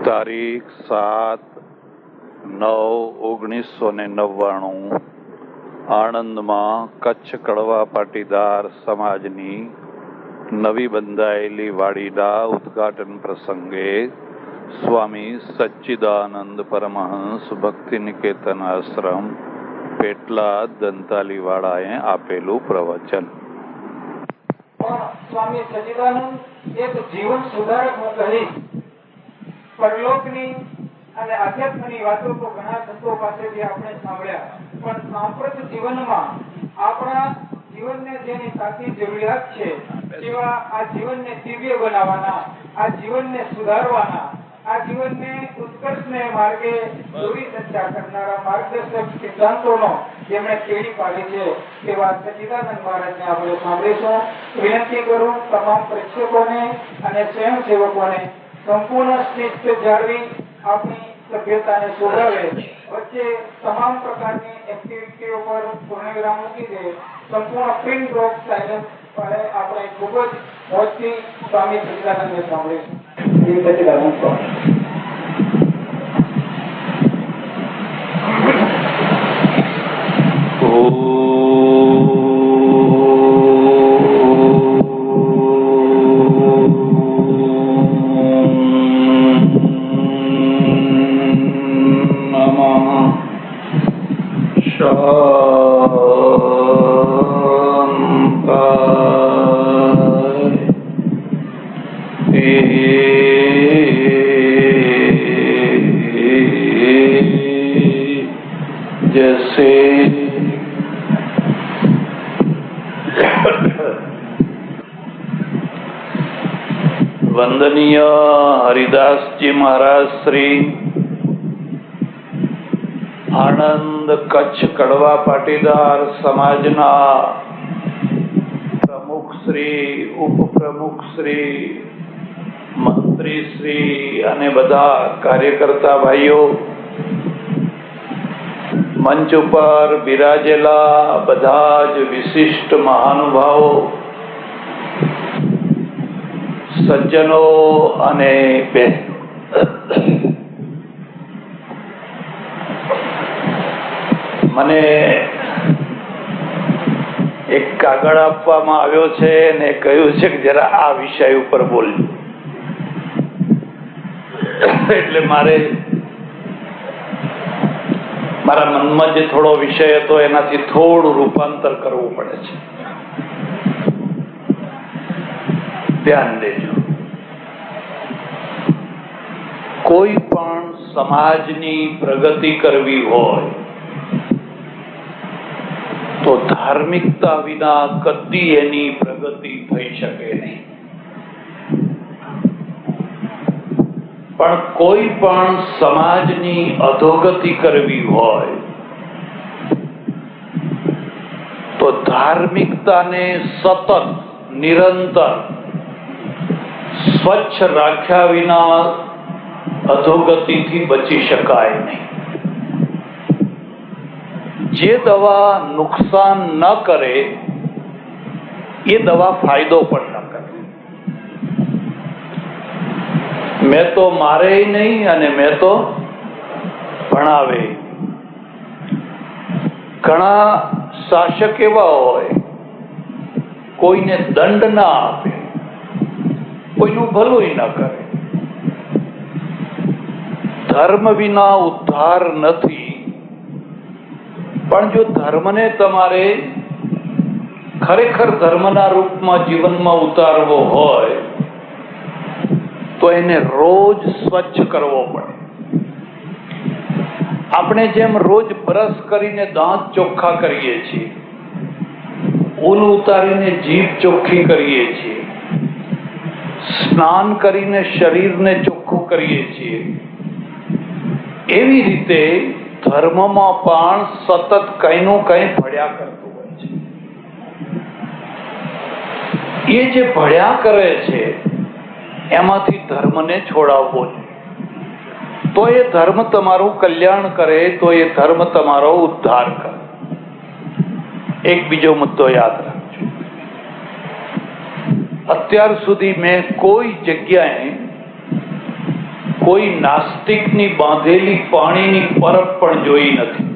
તારીખ 7/9/1999 આણંદમાં કચ્છ કડવા પાટીદાર સમાજની નવી બંધાયેલી વાડીના ઉદ્ઘાટન પ્રસંગે સ્વામી સચ્ચિદાનંદ પરમહંસ ભક્તિ નિકેતન આશ્રમ પેટલાદ દંતાલીવાળાએ આપેલું પ્રવચન. સ્વામી સચ્ચિદાનંદ એક જીવન સુધારક કહી પરલોકની અને આધ્યાત્મની વાતો તો ઘણા સંતો પાસેથી આપણે સાંભળ્યા, પણ સાંપ્રત જીવનમાં આપણા જીવનને જેની સાચી જરૂરિયાત છે એવા આ જીવનને દિવ્ય બનાવવાના, આ જીવનને સુધારવાના, આ જીવનને ઉત્કર્ષને માર્ગે દોરી સંચાર કરનારા માર્ગદર્શક સિદ્ધાંતોનો જેમણે કેળી પાડી છે એવા સચ્ચિદાનંદ મહારાજને આપણે સાંભળીશું. વિનંતી કરું તમામ પ્રેક્ષકોને અને સ્વયંસેવકોને સંપૂર્ણ શિસ્ત જાળવી આપણી સભ્યતાને શોધાવે, વચ્ચે તમામ પ્રકારની એક્ટિવિટીઓ પર પૂર્ણવિરામ મૂકી દે, સંપૂર્ણ પ્રિન્ટ ઓફ સાયલન્સ પર આપણે ખૂબ જ મોજથી સ્વામી સચ્ચિદાનંદને સાંભળીશું. સચ્ચિદાનંદ સ્વામી. जैसे वंदनीय हरिदास जी महाराज श्री आनंद कच्छ कड़वा पाटीदार समाजना प्रमुख श्री, उपप्रमुख श्री, मंत्री श्री અને બધા કાર્યકર્તા ભાઈઓ, મંચ ઉપર બિરાજેલા બધા જ વિશિષ્ટ મહાનુભાવો, સજ્જનો અને મને એક કાગળ આપવામાં આવ્યો છે ને કહ્યું છે કે જરા આ વિષય ઉપર બોલજો. એટલે મારા મનમાં જે થોડો વિષય હતો એનાથી થોડું રૂપાંતર કરવું પડે છે. ધ્યાન દેજો. કોઈ પણ સમાજની પ્રગતિ કરવી હોય તો ધાર્મિકતા વિના કદી એની પ્રગતિ થઈ શકે નહીં. પણ કોઈ પણ સમાજની અધોગતિ કરવી હોય તો ધાર્મિકતાને સતત નિરંતર સ્વચ્છ રાખ્યા વિના અધોગતિથી બચી શકાય નહીં. જે દવા નુકસાન ન કરે એ દવા ફાયદો પણ ન કરે. મેં તો મારે નહીં અને મેં તો ભણાવે. ઘણા શાસક એવા હોય કોઈને દંડ ના આપે, કોઈનું ભલું ન કરે. ધર્મ વિના ઉદ્ધાર નથી. પણ જો ધર્મને તમારે ખરેખર ધર્મના રૂપમાં જીવનમાં ઉતારવો હોય તો એને રોજ સ્વચ્છ કરવો પડે. આપણે જેમ રોજ બ્રશ કરીને દાંત ચોખ્ખા કરીએ છીએ, ઊન ઉતારીને જીભ ચોખ્ખી કરીએ છીએ, સ્નાન કરીને શરીરને ચોખ્ખું કરીએ છીએ, એવી રીતે ધર્મમાં પણ સતત કંઈનું કંઈ ભળ્યા કરતું હોય છે. એ જે ભળ્યા કરે છે એમાંથી ધર્મને છોડાવવો જોઈએ. તો એ ધર્મ તમારું કલ્યાણ કરે, તો એ ધર્મ તમારો ઉદ્ધાર કરે. એક બીજો મુદ્દો યાદ રાખજો. અત્યાર સુધી મેં કોઈ જગ્યાએ કોઈ નાસ્તિકની બાંધેલી પાણીની પરબ પણ જોઈ નથી.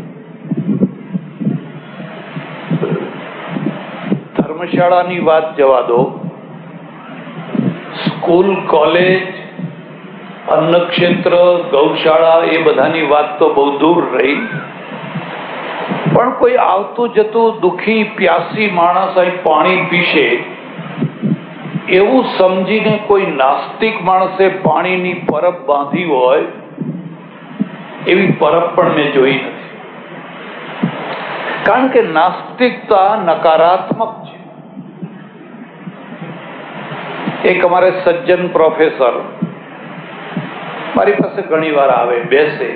ધર્મશાળાની વાત જવા દો, સ્કૂલ, કોલેજ, અન્નક્ષેત્ર, ગૌશાળા એ બધાની વાત તો બહુ દૂર રહી. પણ કોઈ આવતું જતું દુખી પ્યાસી માણસ અહીં પાણી પીશે એવું સમજીને કોઈ નાસ્તિક માણસે પાણીની પરબ બાંધી હોય એવી પરબ પણ મેં જોઈ નથી. કારણ કે નાસ્તિકતા નકારાત્મક છે. એક અમારે સજ્જન પ્રોફેસર મારી પાસે ઘણી વાર આવે, બેસે.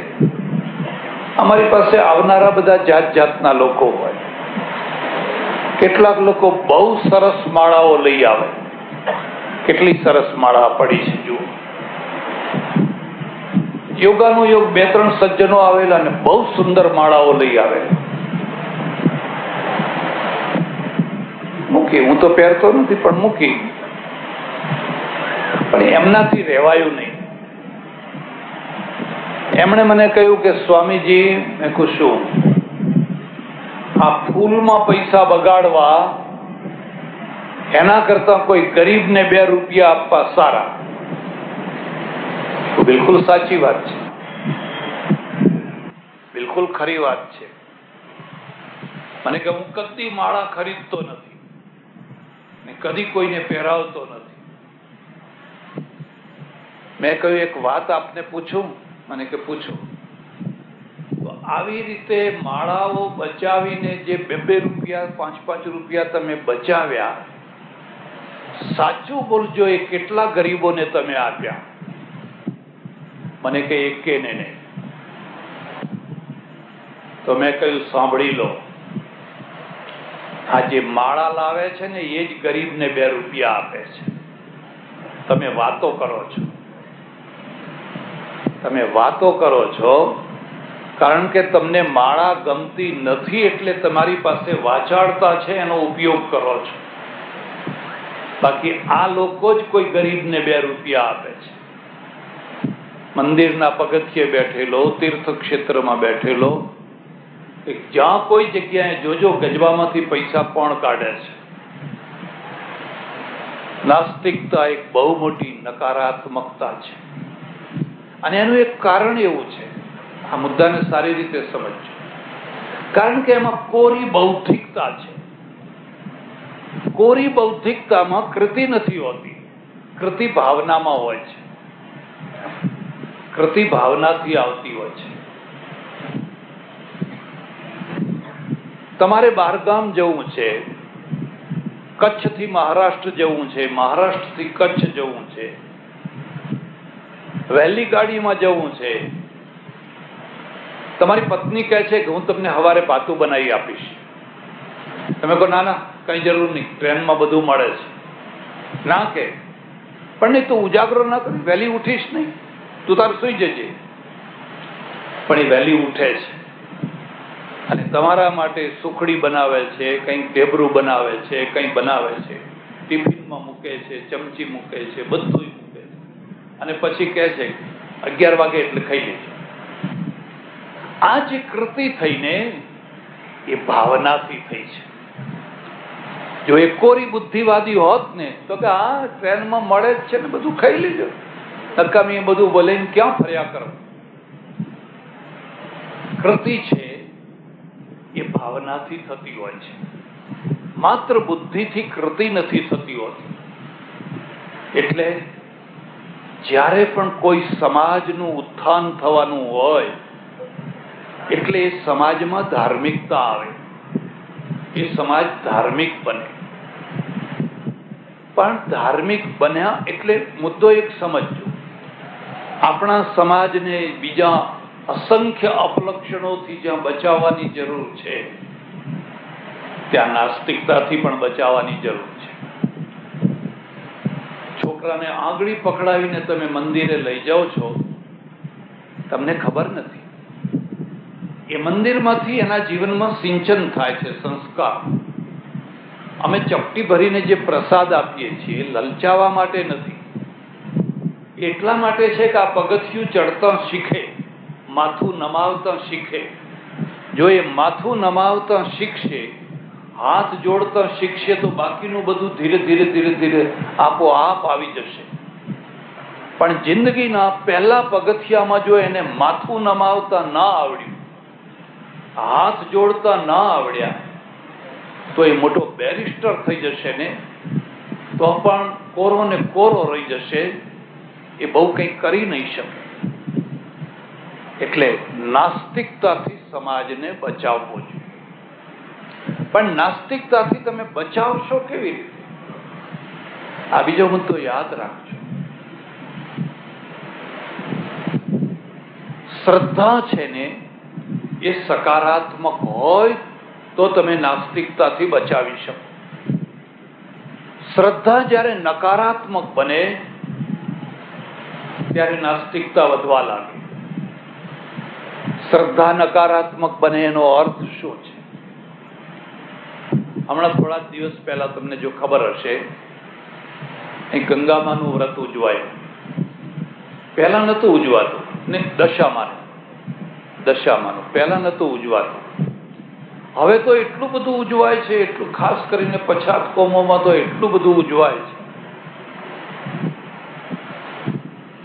અમારી પાસે આવનારા બધા જાત જાતના લોકો હોય. કેટલાક લોકો બહુ સરસ માળાઓ લઈ આવે. કેટલી સરસ માળા પડી છે જુઓ. યોગાનું યોગ 2-3 સજ્જનો આવેલા અને બહુ સુંદર માળાઓ લઈ આવેલા. મૂકી, હું તો પહેરતો નથી પણ મૂકી. પણ એમનાથી રહેવાયું નહીં. એમણે મને કહ્યું કે સ્વામીજી, મેં કહ્યું શું? આ ફૂલમાં પૈસા બગાડવા એના કરતા કોઈ ગરીબને 2 રૂપિયા આપવા સારા. બિલકુલ સાચી વાત છે, બિલકુલ ખરી વાત છે. મને કે હું કદી માળા ખરીદતો નથી ને કદી કોઈને પહેરાવતો નથી. મેં કહ્યું એક વાત આપને પૂછું? મને કે પૂછો. તો આવી રીતે માળાઓ બચાવીને જે 2-2 રૂપિયા 5-5 રૂપિયા તમે બચાવ્યા, સાચું બોલજો, એ કેટલા ગરીબોને તમે આપ્યા? મને કે એકેને નહીં. તો મેં કહ્યું સાંભળી લો, આ જે માળા લાવે છે ને એ જ ગરીબને 2 રૂપિયા આપે છે. તમે વાતો કરો છો, તમે વાતો કરો છો કારણ કે તમને માળા ગમતી નથી એટલે તમારી પાસે વાચાળતા છે, એનો ઉપયોગ કરો છો. બાકી આ લોકો જ કોઈ ગરીબને 2 રૂપિયા આપે છે. મંદિરના પગથિયે બેઠેલો, તીર્થક્ષેત્રમાં બેઠેલો, જ્યાં કોઈ જગ્યાએ જોજો ગજવામાંથી પૈસા કોણ કાઢે છે? નાસ્તિકતા એક બહુ મોટી નકારાત્મકતા છે. અને એનું એક કારણ એવું છે, આ મુદ્દાને સારી રીતે સમજજો. કારણ કે એમાં કોરી બૌદ્ધિકતા છે. કોરી બૌદ્ધિકતામાં કૃતિ નથી હોતી, કૃતિ ભાવનામાં હોય છે. કૃતિ ભાવનાથી આવતી હોય છે. તમારે બહારગામ જવું છે, કચ્છથી મહારાષ્ટ્ર જવું છે, મહારાષ્ટ્રથી કચ્છ જવું છે, વહેલી ગાડીમાં જવું છે. તમારી પત્ની કહે છે કે હું તમને સવારે પાતું બનાવી આપીશ. તમે કહો ના ના કઈ જરૂર નહીં, ટ્રેનમાં બધું મળે છે. ના કે પણ નહીં, તું ઉજાગરો ના કરી, વહેલી ઉઠીશ નહીં, તું તાર સુઈ જજે. પણ એ વહેલી ઉઠે છે અને તમારા માટે સુખડી બનાવે છે, કંઈક ઢેબરું બનાવે છે, કંઈ બનાવે છે, ટિફિનમાં મૂકે છે, ચમચી મૂકે છે, બધું મૂકે છે. અને પછી કહે છે 11 વાગે એટલે ખાઈ લેજો. આ જે કૃતિ થઈને એ ભાવનાથી થઈ છે. જો એ કોરી બુદ્ધિવાદી હોત ને તો કે આ ટ્રેનમાં મળે જ છે ને બધું ખાઈ લેજો, નકામી એ બધું બોલીને ક્યાં ફર્યા કરો. કૃતિ છે એ ભાવનાથી થતી હોય છે, માત્ર બુદ્ધિથી કૃતિ નથી થતી હોતી. એટલે જ્યારે પણ કોઈ સમાજનું ઉત્થાન થવાનું હોય એટલે એ સમાજમાં ધાર્મિકતા આવે, એ સમાજ ધાર્મિક બને. પણ ધાર્મિક બન્યા એટલે મુદ્દો એક સમજજો, આપણા સમાજને બીજા અસંખ્ય અપલક્ષણોથી જ્યાં બચાવવાની જરૂર છે ત્યાં નાસ્તિકતાથી પણ બચાવવાની જરૂર છે. છોકરાને આંગળી પકડાવીને તમે મંદિરે લઈ જાઓ છો, તમને ખબર નથી એ મંદિરમાંથી એના જીવનમાં સિંચન થાય છે, સંસ્કાર. અમે ચપટી ભરીને જે પ્રસાદ આપીએ છીએ લલચાવા માટે નથી, એ એટલા માટે છે કે આ પગથિયું ચડતા શીખે, માથું નમાવતા શીખે. જો એ માથું નમાવતા શીખશે, હાથ જોડતા શીખશે, તો બાકીનું બધું ધીરે ધીરે ધીરે ધીરે આપોઆપ આવી જશે. પણ જિંદગીના પહેલા પગથિયામાં જો એને માથું નમાવતા ના આવડ્યું, હાથ જોડતા ના આવડ્યા, તો એ મોટો બેરિસ્ટર થઈ જશે ને તો પણ કોરો ને કોરો રહી જશે. એ બહુ કંઈ કરી નહીં શકે. એટલે નાસ્તિકતાથી સમાજને બચાવવો જોઈએ. પણ નાસ્તિકતાથી તમે બચાવશો કેવી રીતે? આ બીજો મુદ્દો યાદ રાખજો. શ્રદ્ધા છે ને એ સકારાત્મક હોય તો તમે નાસ્તિકતાથી બચાવી શકો. શ્રદ્ધા જ્યારે નકારાત્મક બને ત્યારે નાસ્તિકતા વધવા લાગે. શ્રદ્ધા નકારાત્મક બને એનો અર્થ શું છે? હમણાં થોડા દિવસ પહેલા તમને જો ખબર હશે, એ ગંગામાનું વ્રત ઉજવાયું. પહેલા નતું ઉજવાતું ને દશામાનું પહેલા નતું ઉજવાતું. હવે તો એટલું બધું ઉજવાય છે, એટલું ખાસ કરીને પછાત કોમોમાં તો એટલું બધું ઉજવાય છે.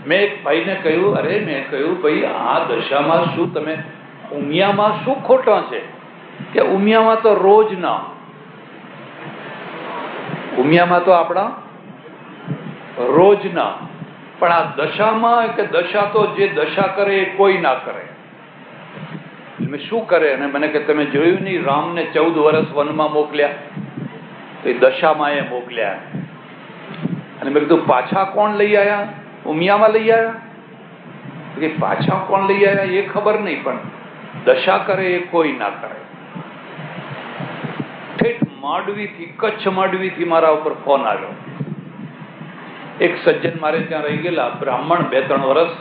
મેં એક ભાઈને કહ્યું, મેં કહ્યું ભાઈ આ દશામાં શું તમે ઉમિયામાં શું ખોટા છે? કે ઉમિયામાં તો રોજ ના, ઉમિયામાં તો આપણા રોજ ના, પણ આ દશામાં કે દશા તો જે દશા કરે એ કોઈ ના કરે. મેં શું કરે? અને મને કે તમે જોયું નહીં, રામને 14 વર્ષ વનમાં મોકલ્યા તો એ દશામાં એ મોકલ્યા. અને મેં કીધું પાછા કોણ લઈ આવ્યા? ઉમિયામાં લઈ આવ્યા કે પાછા કોણ લઈ આવ્યા એ ખબર નહીં, પણ દશા કરે એ કોઈ ના કરે. ઠેઠ માંડવીથી, કચ્છ માંડવીથી મારા ઉપર ફોન આવ્યો. એક સજ્જન મારે ત્યાં રહી ગયેલા, બ્રાહ્મણ, 2-3 વર્ષ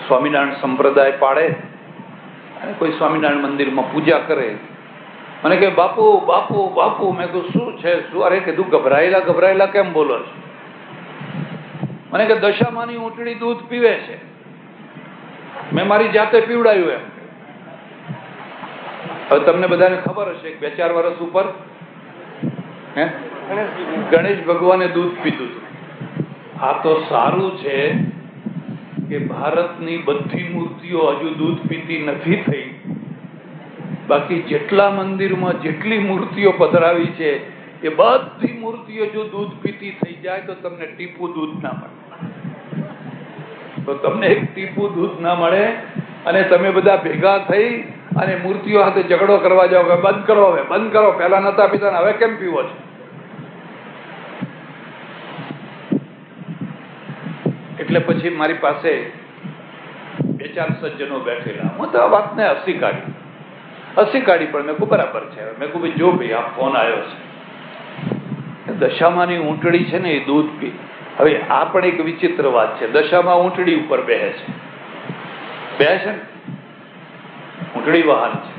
સ્વામિનારાયણ સંપ્રદાય પાડે અને કોઈ સ્વામિનારાયણ મંદિરમાં પૂજા કરે. મને કે બાપુ બાપુ બાપુ. મેં કહ્યું શું છે? શું? અરે કીધું ગભરાયેલા કેમ બોલો છો? મને કે દશામાની ઊંટડી દૂધ પીવે છે. મેં મારી જાતે પીવડાયું એમ. હવે તમને બધાને ખબર હશે 2-4 વર્ષ ઉપર ગણેશ ભગવાને દૂધ પીધું હતું. આ તો સારું છે કે ભારતની બધી મૂર્તિઓ હજુ દૂધ પીતી નથી થઈ. બાકી જેટલા મંદિરમાં જેટલી મૂર્તિઓ પધરાવી છે એ બધી મૂર્તિઓ જો દૂધ પીતી થઈ જાય તો તમને ટીપું દૂધ ના મળે. તો તમને એક ટીપું દૂધ ના મળે અને તમે બધા ભેગા થઈ અને મૂર્તિઓ સાથે ઝઘડો કરવા જાઓ કે બંધ કરો, હવે બંધ કરો, પહેલા નતા પીતા હવે કેમ પીવો છો? એટલે પછી મારી પાસે 2-4 સજ્જનો બેઠેલા. હું તો આ વાતને હસી કાઢી પણ મેં કહું બરાબર છે. મેં કહું ભાઈ જો ભાઈ આ ફોન આવ્યો છે, દશામાની ઊંટડી છે ને એ દૂધ પી. હવે આ પણ એક વિચિત્ર વાત છે. દશામાં ઊંટડી ઉપર બેહે છે ને, ઊંટડી વાહન છે.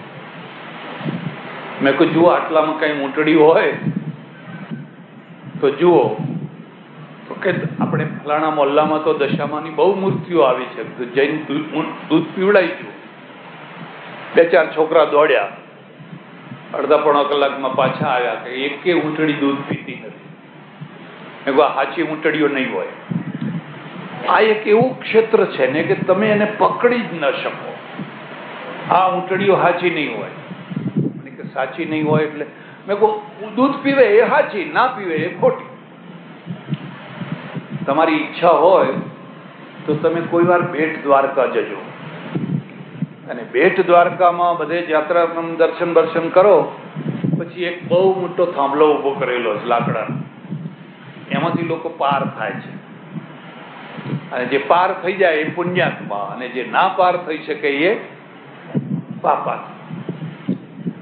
મેં કહું જુઓ આટલામાં કઈ ઊંટડી હોય તો જુઓ. તો કે આપણે ફલાણા મોહલ્લામાં તો દશામાની બહુ મૂર્તિઓ આવી છે, તો જઈને દૂધ પીવડાવી જુઓ. 2-4 છોકરા દોડ્યા, અડધા-પોણા કલાકમાં પાછા આવ્યા કે એકે ઊંટડી દૂધ પીતી નથી. મેં કહું સાચી ઊંટડીઓ નહીં હોય. આ એક એવું ક્ષેત્ર છે ને કે તમે એને પકડી જ ન શકો. આ ઊંટડીઓ સાચી નહીં હોય. મને કે સાચી નહીં હોય એટલે? મેં કહું દૂધ પીવે એ સાચી, ના પીવે એ ખોટી. તમારી ઈચ્છા હોય તો તમે કોઈ વાર બેટ દ્વારકા જજો અને બેટ દ્વારકામાં બધે યાત્રા દર્શન કરો. પછી એક બહુ મોટો થાંભલો ઉભો કરેલો છે લાકડાનો, એમાંથી લોકો પાર થાય છે. અને જે પાર થઈ જાય એ પુણ્યાત્મા, અને જે ના પાર થઈ શકે એ પાપાત્મા.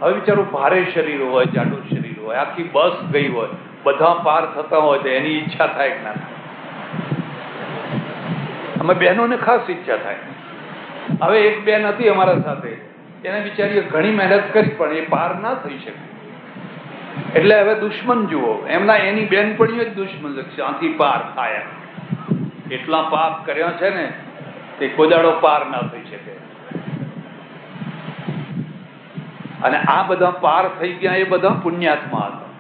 હવે વિચારો, ભારે શરીર હોય, જાડું શરીર હોય, આખી બસ ગઈ હોય, બધા પાર થતા હોય તો એની ઈચ્છા થાય કે ના થાય? અમે બહેનોને ખાસ ઈચ્છા થાય. હવે એક બેન હતી અમારા સાથે, એને બિચારીએ ઘણી મહેનત કરી પણ એ પાર ના થઈ શકે. એટલે હવે દુશ્મન જુઓ, એની બેનપણીઓ જ દુશ્મન છે, આથી પાર થાય. એટલા પાપ કર્યા છે ને તે કોદાળો પાર ના થઈ શકે. અને આ બધા પાર થઈ ગયા એ બધા પુણ્યાત્મા હતા.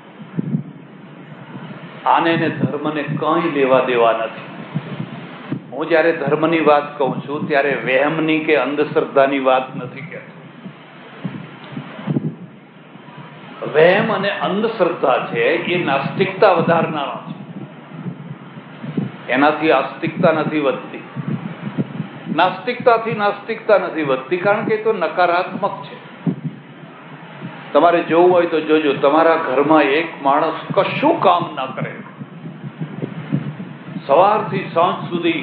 આને ને ધર્મને કંઈ લેવા દેવા નથી. હું જયારે ધર્મની વાત કહું છું ત્યારે વહેમની કે અંધશ્રદ્ધાની વાત નથી કહેતો. વહેમ અને અંધશ્રદ્ધા છે એ નાસ્તિકતા વધારનારા છે. એનાથી આસ્તિકતા નથી વધતી. નાસ્તિકતાથી નાસ્તિકતા નથી વધતી, કારણ કે એ તો નકારાત્મક છે. તમારે જોવું હોય તો જોજો, તમારા ઘરમાં એક માણસ કશું કામ ના કરે, સવારથી સાંજ સુધી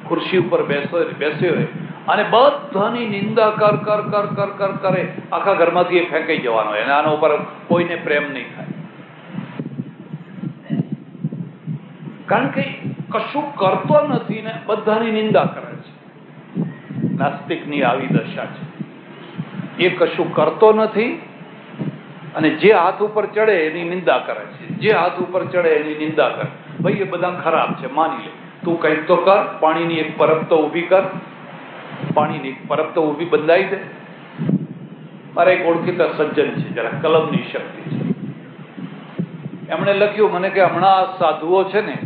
ખુરશી ઉપર બેસ્યો હોય અને બધાની નિંદા કર કર કર કર કર કરે, આખા ઘરમાંથી એ ફેંકાઈ જવાનો હોય અને આના ઉપર કોઈને પ્રેમ નહીં થાય. કારણ કે કશું કરતો નથી ને બધાની નિંદા કરે છે. નાસ્તિકની આવી દશા છે. એ કશું કરતો નથી અને જે હાથ ઉપર ચડે એની નિંદા કરે છે. જે હાથ ઉપર ચડે એની નિંદા કરે. ભાઈ એ બધા ખરાબ છે, માની લે, તું કંઈક તો કર, પાણીની એક પરબ તો ઊભી કર, પાણીની એક પરબ તો ઊભી બંધાઈ દે. મારા એક ઓળખીતા સજ્જન છે, જરા કલમની શક્તિ છે, એમણે લખ્યું મને કે હમણાં આ સાધુઓ છે ને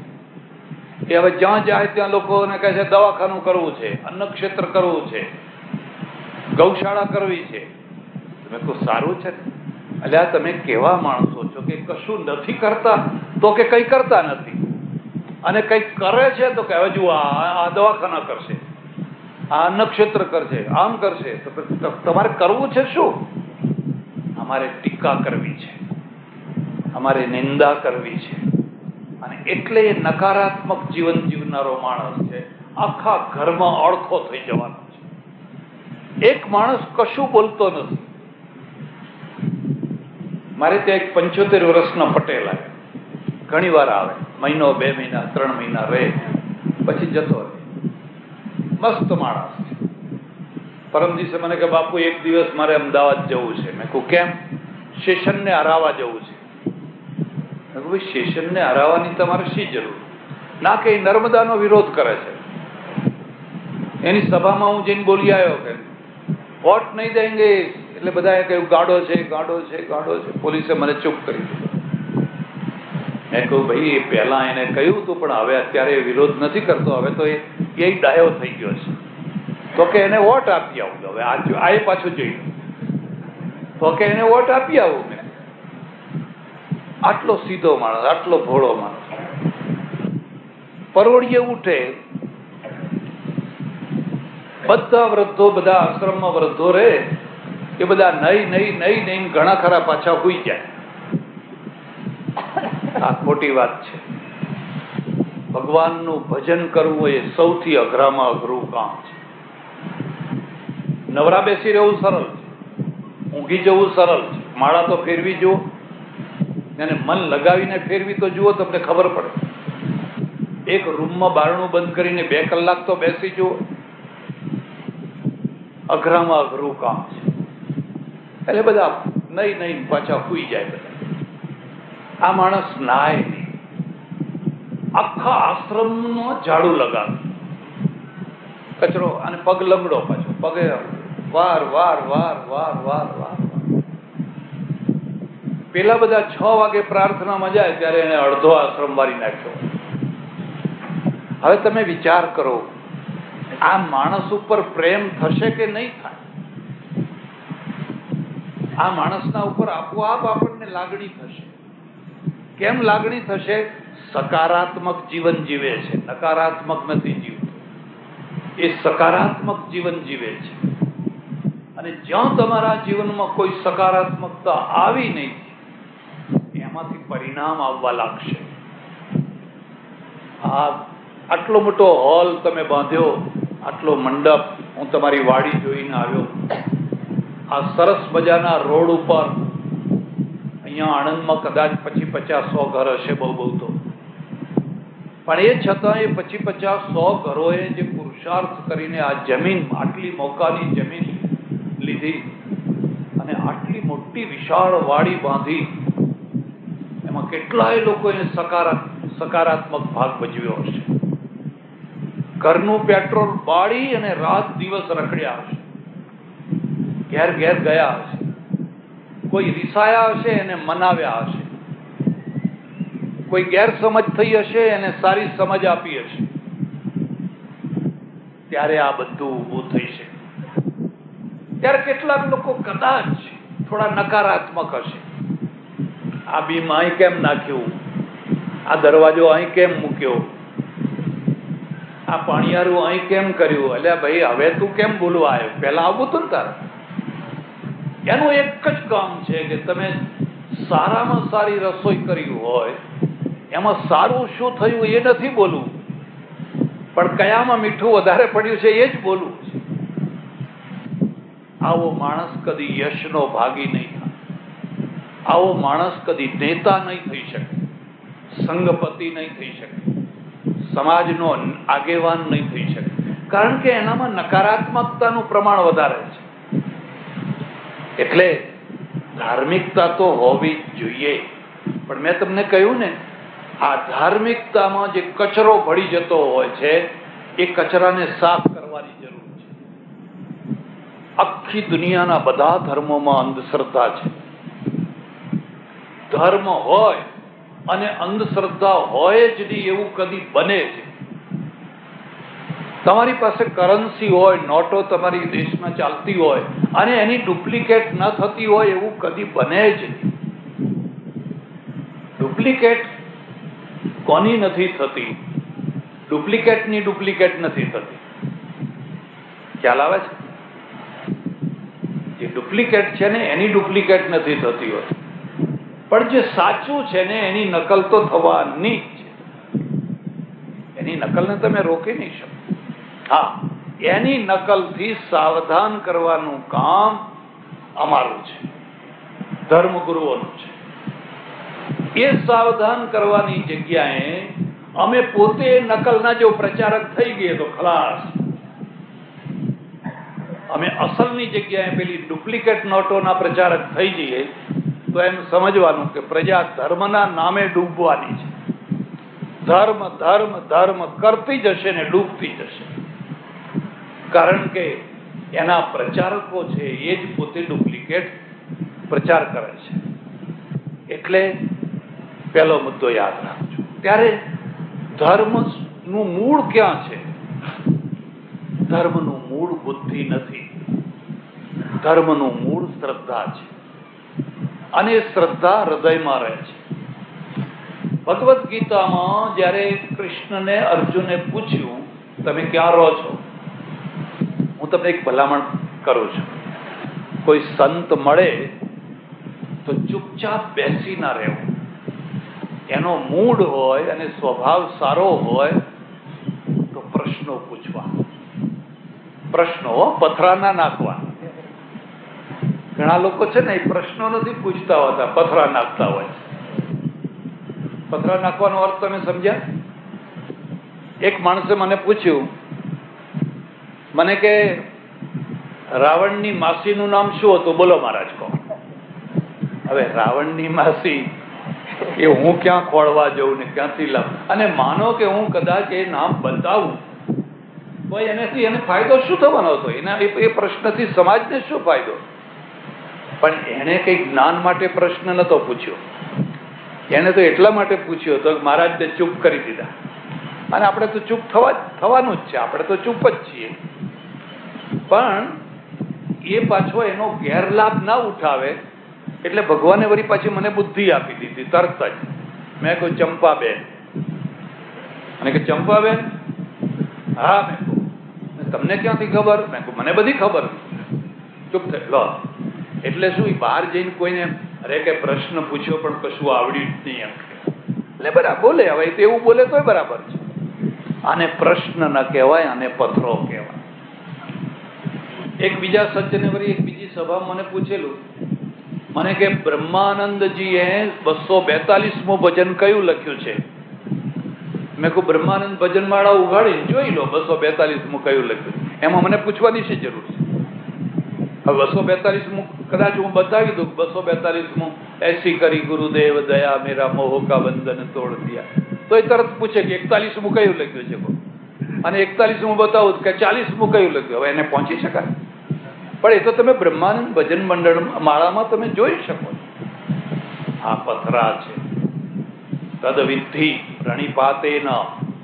એ હવે જ્યાં જાય ત્યાં લોકોને કહે છે દવાખાનું કરવું છે, અન્નક્ષેત્ર કરવું છે, ગૌશાળા કરવી છે. મેં કહું સારું છે ને, એટલે તમે કેવા માણસો છો કે કશું નથી કરતા તો કે કંઈ કરતા નથી, અને કંઈક કરે છે તો કે હવે જુઓ આ દવાખાના કરશે, આ અન્નક્ષેત્ર કરશે, આમ કરશે. તો તમારે કરવું છે શું? અમારે ટીકા કરવી છે, અમારે નિંદા કરવી છે. અને એટલે એ નકારાત્મક જીવન જીવનારો માણસ છે, આખા ઘરમાં અળખો થઈ જવાનો છે. એક માણસ કશું બોલતો નથી. મારે ત્યાં એક 75 વર્ષના પટેલ આવે, ઘણી વાર આવે, મહિનો, 2 મહિના, 3 મહિના રહે, પછી જતો રહે. મસ્ત માણસ છે. પરમ દિવસે મને કે બાપુ એક દિવસ મારે અમદાવાદ જવું છે. મેં કહું કેમ? શેષનને હરાવવા જવું છે. મેં કહું ભાઈ શેષનને હરાવવાની તમારે શી જરૂર? ના કે નર્મદાનો વિરોધ કરે છે. એની સભામાં હું જઈને બોલી આવ્યો કે વોટ નહીં દેંગે, એટલે બધાએ કહ્યું ગાડો છે, ગાડો છે, ગાડો છે. પોલીસે મને ચૂપ કરી દીધો. મેં કહ્યું ભાઈ એ પહેલા એને કહ્યું હતું, પણ હવે અત્યારે વિરોધ નથી કરતો, હવે તો એ ડાયો થઈ ગયો છે. તો કે એને વોટ આપી આવું. હવે આ પાછું જોઈ તો કે એને વોટ આપી આવું. મેં આટલો સીધો માણસ, આટલો ભોળો માણસ, પરોળીએ ઉઠે. બધા વૃદ્ધો, બધા આશ્રમમાં વૃદ્ધો રહે, એ બધા નહીં ઘણા ખરા પાછા હુઈ જાય. આ ખોટી વાત છે. ભગવાનનું ભજન કરવું એ સૌથી અઘરામાં અઘરું કામ છે. નવરા બેસી રહેવું સરળ છે, ઊંઘી જવું સરળ છે, માળા તો ફેરવી જુઓ, અને મન લગાવીને ફેરવી તો જુઓ, તમને ખબર પડે. એક રૂમમાં બારણું બંધ કરીને 2 કલાક તો બેસી જુઓ, અઘરામાં અઘરું કામ છે. એટલે બધા નહીં પાછા સુઈ જાય. બધા આ માણસ નાય નહીં, આખા આશ્રમનો ઝાડુ લગાવે, કચરો, અને પગ લંગડો, પાછો પગે વાર વાર વાર વાર વાર વાર. પેલા બધા 6 વાગે પ્રાર્થનામાં જાય ત્યારે એને અડધો આશ્રમ વારી નાખ્યો. હવે તમે વિચાર કરો, આ માણસ ઉપર પ્રેમ થશે કે નહીં થાય? આ માણસના ઉપર આપોઆપ આપણને લાગણી થશે. કેમ લાગણી થશે? સકારાત્મક જીવન જીવે છે, નકારાત્મક નથી જીવતો. એ સકારાત્મક જીવન જીવે છે. અને જ્યાં તમારા જીવનમાં કોઈ સકારાત્મકતા આવી નહીં, એમાંથી પરિણામ આવવા લાગશે. આટલો મોટો હોલ તમે બાંધ્યો, આટલો મંડપ, હું તમારી વાડી જોઈને આવ્યો. આ સરસ મજાના રોડ ઉપર, અહીંયા આણંદમાં કદાચ 50-100 ઘર હશે, બહુ તો. પણ એ છતાં એ 50-100 ઘરોએ જે પુરુષાર્થ કરીને આ જમીન, આટલી મોકાની જમીન લીધી અને આટલી મોટી વિશાળ વાડી બાંધી, એમાં કેટલાય લોકોએ સકારાત્મક ભાગ ભજવ્યો હશે. ઘરનું પેટ્રોલ બાળી અને રાત દિવસ રખડ્યા હશે, ઘેર ઘેર ગયા હશે, કોઈ રીસાયા હશે એને મનાવ્યા હશે, કોઈ ગેરસમજ થઈ હશે એને સારી સમજ આપી હશે, ત્યારે આ બધું ઊભું થઈ છે. ત્યારે કેટલાક લોકો કદાચ થોડા નકારાત્મક હશે. આ બીમ અહીં કેમ નાખ્યું, આ દરવાજો અહીં કેમ મૂક્યો, આ પાણીયારું અહીં કેમ કર્યું, એટલે ભાઈ હવે તું કેમ બોલવા આવ્યો, પહેલા આવું હતું ને તારે. એનું એક જ કામ છે કે તમે સારામાં સારી રસોઈ કરી હોય, એમાં સારું શું થયું એ નથી બોલવું, પણ કયામાં મીઠું વધારે પડ્યું છે એ જ બોલવું છે. આવો માણસ કદી યશનો ભાગી નહીં થાય, આવો માણસ કદી નેતા નહીં થઈ શકે, સંઘપતિ નહીં થઈ શકે, સમાજનો આગેવાન નહીં થઈ શકે, કારણ કે એનામાં નકારાત્મકતાનું પ્રમાણ વધારે છે. એટલે ધાર્મિકતા તો હોવી જ જોઈએ, પણ મેં તમને કહ્યું ને, આ ધાર્મિકતામાં જે કચરો ભળી જતો હોય છે એ કચરાને સાફ કરવાની જરૂર છે. આખી દુનિયાના બધા ધર્મોમાં અંધશ્રદ્ધા છે. ધર્મ હોય અને અંધશ્રદ્ધા હોય જ નહીં એવું કદી બને છે. તમારી પાસે કરન્સી હોય, નોટો તમારી દેશમાં ચાલતી હોય અને એની ડુપ્લિકેટ ન થતી હોય એવું કદી બને જ નહીં. ડુપ્લિકેટ કોની નથી થતી? ડુપ્લિકેટની ડુપ્લિકેટ નથી થતી. ખ્યાલ આવે છે? જે ડુપ્લિકેટ છે ને એની ડુપ્લિકેટ નથી થતી હોતી, પણ જે સાચું છે ને એની નકલ તો થવાની જ છે. એની નકલને તમે રોકી નહીં શકો. હા, એની નકલથી સાવધાન કરવાનું કામ અમારું છે, ધર્મગુરુઓનું છે. એ સાવધાન કરવાની જગ્યાએ અમે પોતે નકલના જો પ્રચારક થઈ ગઈએ તો ખલાસ. અમે અસલની જગ્યાએ પેલી ડુપ્લિકેટ નોટોના પ્રચારક થઈ જઈએ તો એમ સમજવાનું કે પ્રજા ધર્મના નામે ડૂબવાની છે. ધર્મ ધર્મ ધર્મ કરતી જશે ને ડૂબતી જશે, કારણ કે એના પ્રચારકો છે એ જ પોતે ડુપ્લિકેટ પ્રચાર કરે છે. એટલે પહેલો મુદ્દો યાદ રાખજો. ત્યારે ધર્મનું મૂળ ક્યાં છે? ધર્મનું મૂળ બુદ્ધિ નથી, ધર્મનું મૂળ શ્રદ્ધા છે, અને એ શ્રદ્ધા હૃદયમાં રહે છે. ભગવદ્ ગીતામાં જ્યારે કૃષ્ણને અર્જુને પૂછ્યું તમે ક્યાં રહો છો, હું તમને એક ભલામણ કરું છું, કોઈ સંત મળે તો ચૂપચાપ બેસી ના રહેવું. એનો મૂડ હોય અને સ્વભાવ સારો હોય તો પ્રશ્નો પૂછવા. પ્રશ્નો પથરા ના નાખવા. ઘણા લોકો છે ને એ પ્રશ્નો નથી પૂછતા હોતા, પથરા નાખતા હોય. પથરા નાખવાનો અર્થ તમે સમજ્યા? એક માણસે મને પૂછ્યું, મને કે રાવણની માસીનું નામ શું હતું, બોલો મહારાજ કહો. હવે રાવણની માસી એ હું ક્યાં ખોળવા જઉં ને ક્યાંથી લાવ, અને માનો કે હું કદાચ એ નામ બતાવું તો એનાથી એને ફાયદો શું થવાનો હતો? એના એ પ્રશ્નથી સમાજને શું ફાયદો? પણ એને કઈ જ્ઞાન માટે પ્રશ્ન નતો પૂછ્યો, એને તો એટલા માટે પૂછ્યો હતો કે મહારાજને ચૂપ કરી દીધા, અને આપણે તો ચૂપ થવાનું જ છે, આપણે તો ચૂપ જ છીએ. પણ એ પાછો એનો ગેરલાભ ના ઉઠાવે એટલે ભગવાને વળી પાછી મને બુદ્ધિ આપી દીધી તરત જ. મેં કહ્યું ચંપાબેન, અને કે ચંપાબેન? હા. મેં કહું તમને ક્યાંથી ખબર? મેં કહું મને બધી ખબર. ચૂપ થઈ લો. એટલે શું, બહાર જઈને કોઈને અરે કે પ્રશ્ન પૂછ્યો પણ કશું આવડ્યું જ નહીં એમ, એટલે બરાબર બોલે. હવે તો એવું બોલે તોય બરાબર છે. આને પ્રશ્ન ન કહેવાય, આને પથરો કહેવાય. એક બીજા સજ્જને વળી એક બીજી સભા મને પૂછેલું, મને કે બ્રહ્માનંદજીએ 242મું ભજન કયું લખ્યું છે? મેં કહું બ્રહ્માનંદ ભજનમાળા ઉઘાડીને જોઈ લો 242મું કયું લખ્યું. એમાં મને પૂછવાની શી જરૂર છે? હવે 242મું કદાચ હું બતાવી દઉં, 242મું એસી કરી ગુરુદેવ દયા મેરા મોહ કા બંધન તોડ દિયા, તો એ તરત પૂછે કે 41મું કયું લખ્યું છે? અને 41મું બતાવું કે 40મું કયું લખ્યું, હવે એને પહોંચી શકાય? પણ એ તો તમે બ્રહ્માનંદ ભજન મંડળ માળામાં તમે જોઈ શકો છો. આ પથરા છે. તદ વિધિ પ્રણિપાતેન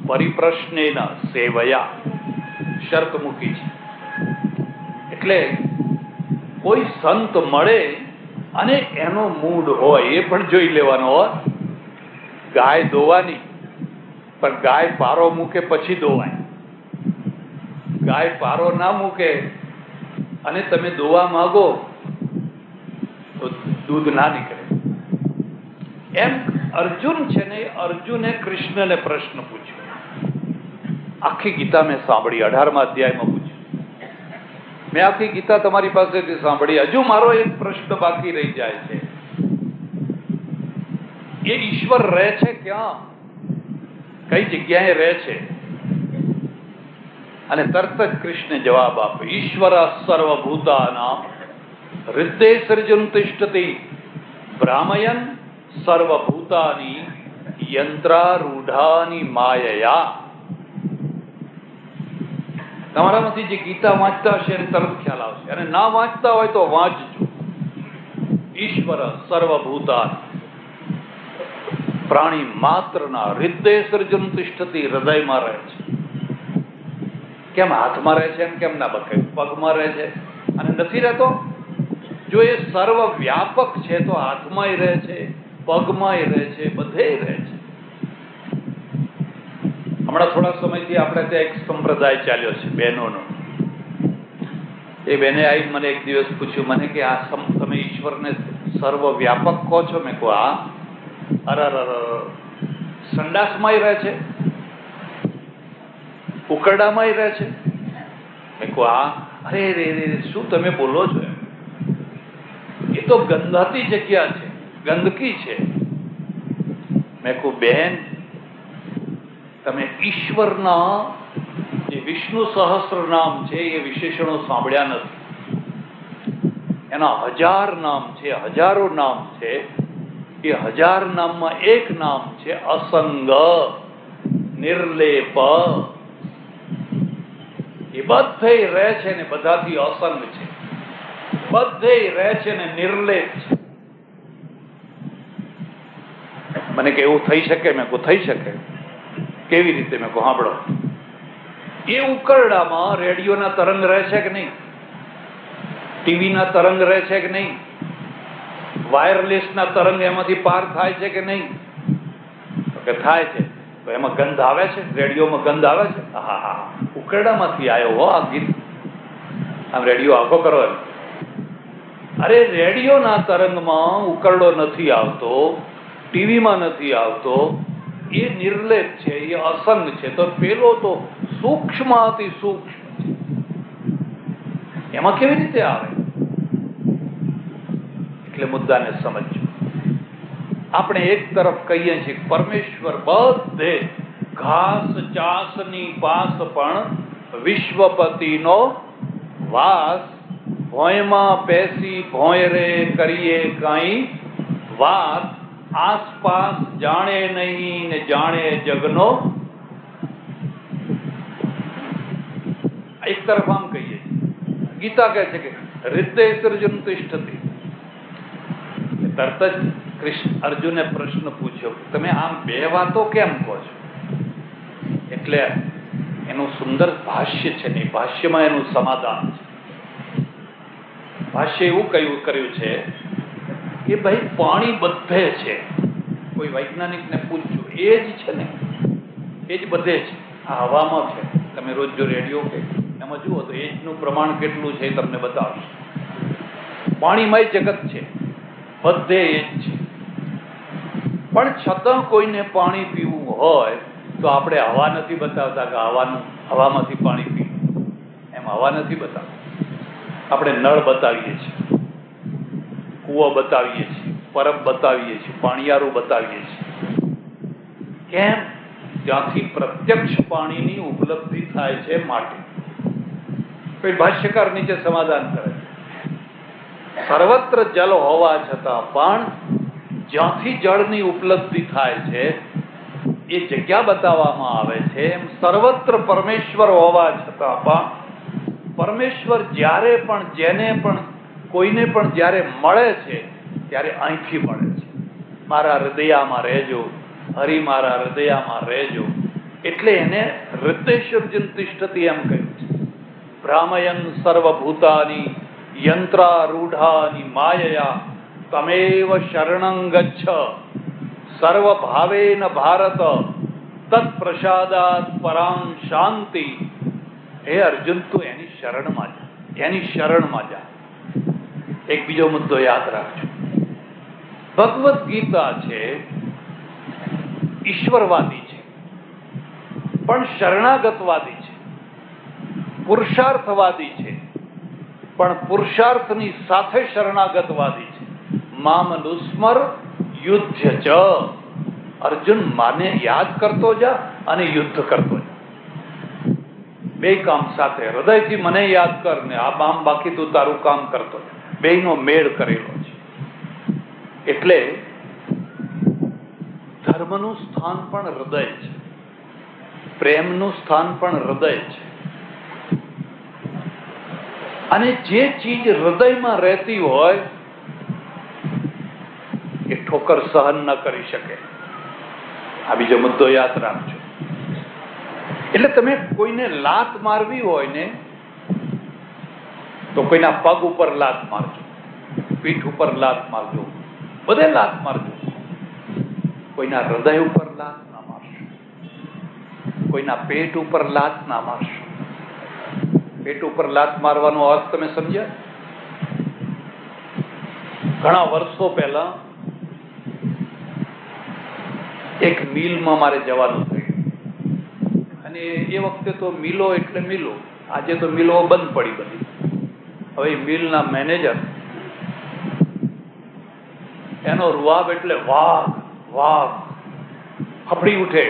પરિપ્રશ્નેન સેવયા, શરત મૂકી છે. એટલે કોઈ સંત મળે અને એનો મૂડ હોય એ પણ જોઈ લેવાનો હોય. ગાય દોવાની, પણ ગાય પારો મૂકે પછી દોવાય. ગાય પારો ના મૂકે અને તમે દોવા માંગો તો દૂધ ના નીકળે. એમ અર્જુન છે ને, અર્જુને કૃષ્ણને પ્રશ્ન પૂછ્યો. આખી ગીતા મેં સાંભળી, 18મા અધ્યાયમાં પૂછ્યું. મેં આખી ગીતા તમારી પાસેથી સાંભળી. હજુ મારો એક પ્રશ્ન બાકી રહી જાય છે. એ ઈશ્વર રહે છે ક્યાં? કઈ જગ્યાએ રહે છે? અને તરત જ કૃષ્ણે જવાબ આપ્યો, ઈશ્વર સર્વભૂતાનાં હૃદય સર્જન તિષ્ઠતિ ભ્રામયન સર્વભૂતાની યંત્રારૂઢાની માયયા. તમારામાંથી જે ગીતા વાંચતા હશે એને તરત ખ્યાલ આવશે, અને ના વાંચતા હોય તો વાંચજો. ઈશ્વર સર્વભૂતાન, પ્રાણી માત્રના હૃદય સર્જન તિષ્ઠતિ, હૃદયમાં રહે છે. કેમ હાથમાં રહે છે એમ કેમ ના બકે? પગમાં રહે છે અને નથી રહેતો? જો એ સર્વ વ્યાપક છે તો હાથમાંય રહે છે, પગમાંય રહે છે, બધે રહે છે. હમણાં થોડા સમયથી આપણે ત્યાં એક સંપ્રદાય ચાલ્યો છે બહેનોનો. એ બેને આવી મને એક દિવસ પૂછ્યું મને કે આ તમે ઈશ્વરને સર્વ વ્યાપક કહો છો? મેં કહું હા. અરર, સંડાસમાંય રહે છે, ઉકરડામાંય રહે છે? મેં કહું હા. અરે રે રે, શું તમે બોલો છો? એ તો ગંધાતી જગ્યા છે, ગંદકી છે. મેં કહું બેન, તમે ઈશ્વરના જે વિષ્ણુ સહસ્ત્ર નામ છે એ વિશેષણો સાંભળ્યા નથી. એના 1000 નામ છે, હજારો નામ છે. એ 1000 નામમાં એક નામ છે અસંગ, નિર્લેપ. એ બધે રહે છે ને બધાથી અસંગ છે, બધે રહે છે ને નિર્લેપ છે. મને કે એવું થઈ શકે? મેં કહું થઈ શકે. કેવી રીતે? મેં કહું સાંભળો. એ ઉકરડામાં રેડિયોના તરંગ રહે છે કે નહીં? ટીવીના તરંગ રહે છે કે નહીં? વાયરલેસના તરંગ એમાંથી પાર થાય છે કે નહીં? તો કે થાય છે. તો એમાં ગંધ આવે છે? રેડિયોમાં ગંધ આવે છે? હા હા, ઉકરડામાંથી આવ્યો હો આ ગીત. આમ રેડિયો આખો કરો. અરે રેડિયોના તરંગમાં ઉકરડો નથી આવતો, ટીવીમાં નથી આવતો. એ નિર્લેપ છે, એ અસંગ છે. તો પેલો તો સૂક્ષ્મ અતિ સૂક્ષ્મ છે, એમાં કેવી રીતે આવે? એટલે મુદ્દાને સમજો. આપણે એક તરફ કહીએ છીએ પરમેશ્વર બધે ઘાસ ચાસની પાસ પણ વિશ્વપતિનો વાસ, ભોંયમાં પેસી ભોંય રે કરીએ કઈ વાત, આસપાસ જાણે નહીં ને જાણે જગનો. એક તરફ આમ કહીએ, ગીતા કહે છે કે હૃદય સર્જન તિષ્ઠતિ. તરત જ અર્જુને પ્રશ્ન પૂછ્યો, તમે આમ બે વાતો કેમ કહો છો? એટલે એનું સુંદર ભાષ્ય છે ને, ભાષ્યમાં એનું સમાધાન છે. ભાષ્ય એવું કર્યું છે કે ભાઈ પાણી બધે છે. કોઈ વૈજ્ઞાનિકને પૂછજો, એ જ છે ને, એ જ બધે છે. આ હવામાં છે. તમે રોજ જો રેડિયો કે એમાં જુઓ તો એજનું પ્રમાણ કેટલું છે એ તમને બતાવશે. પાણીમય જગત છે, બધે એ જ છે. પણ છતાં કોઈને પાણી પીવું હોય તો આપણે હવા નથી બતાવતા કે હવામાંથી પાણી પીવું, એમ હવા નથી બતાવતા. આપણે નળ બતાવીએ છીએ, કૂવો બતાવીએ છીએ, પરબ બતાવીએ છીએ, પાણીયારું બતાવીએ છીએ. કેમ? ત્યાંથી પ્રત્યક્ષ પાણીની ઉપલબ્ધિ થાય છે માટે. કોઈ ભાષ્યકાર નીચે સમાધાન કરે છે, સર્વત્ર જલ હોવા છતાં પણ જ્યાંથી જળની ઉપલબ્ધિ થાય છે એ જગ્યા બતાવવામાં આવે છે. એમ સર્વત્ર પરમેશ્વર હોવા છતાં પણ પરમેશ્વર જ્યારે પણ જેને પણ કોઈને પણ જ્યારે મળે છે ત્યારે અહીંથી મળે છે. મારા હૃદયમાં રહેજો, હરિ મારા હૃદયમાં રહેજો. એટલે એને હૃદયસર્જન તિષ્ઠતિ એમ કહ્યું છે. ભ્રામયન સર્વભૂતાની યંત્રારૂઢાની માયયા તમેવ શરણં ગચ્છ સર્વભાવેન ભારત તત્પ્રસાદાત પરાં શાંતિ. હે અર્જુન, તું એની શરણમાં જા, એની શરણમાં જા. એક બીજો મુદ્દો યાદ રાખજો. ભગવદ્ ગીતા છે ઈશ્વરવાદી છે, પણ શરણાગતવાદી છે. પુરુષાર્થવાદી છે, પણ પુરુષાર્થની સાથે શરણાગતવાદી છે. મામનુસ્મર યુદ્ધ ચ. અર્જુન, માને યાદ કરતો જા અને યુદ્ધ કરતો જા. બે કામ સાથે. હૃદયથી મને યાદ કર ને આ બામ બાકી તું તારું કામ કરતો જા. બેયનો મેળ કરેલો છે. એટલે ધર્મનું સ્થાન પણ હૃદય છે, પ્રેમનું સ્થાન પણ હૃદય છે. અને જે ચીજ હૃદયમાં રહેતી હોય એ ઠોકર સહન ન કરી શકે. આ બીજો મુદ્દો યાદ રાખજો. એટલે તમે કોઈને લાત મારવી હોય ને તો કોઈના પગ ઉપર લાત મારજો, પીઠ ઉપર લાત મારજો, બધે લાત મારજો. કોઈના હૃદય ઉપર લાત ના મારશો, કોઈના પેટ ઉપર લાત ના મારશો. પેટ ઉપર લાત મારવાનો અર્થ તમે સમજ્યા? ઘણા વર્ષો પહેલા એક મિલમાં મારે જવાનું થયું, અને એ વખતે તો મિલો એટલે મિલો. આજે તો મિલો બંધ પડી બધી. હવે મિલના મેનેજર, એનો રૂઆબ એટલે વાઘ વાઘ, ફફડી ઉઠે.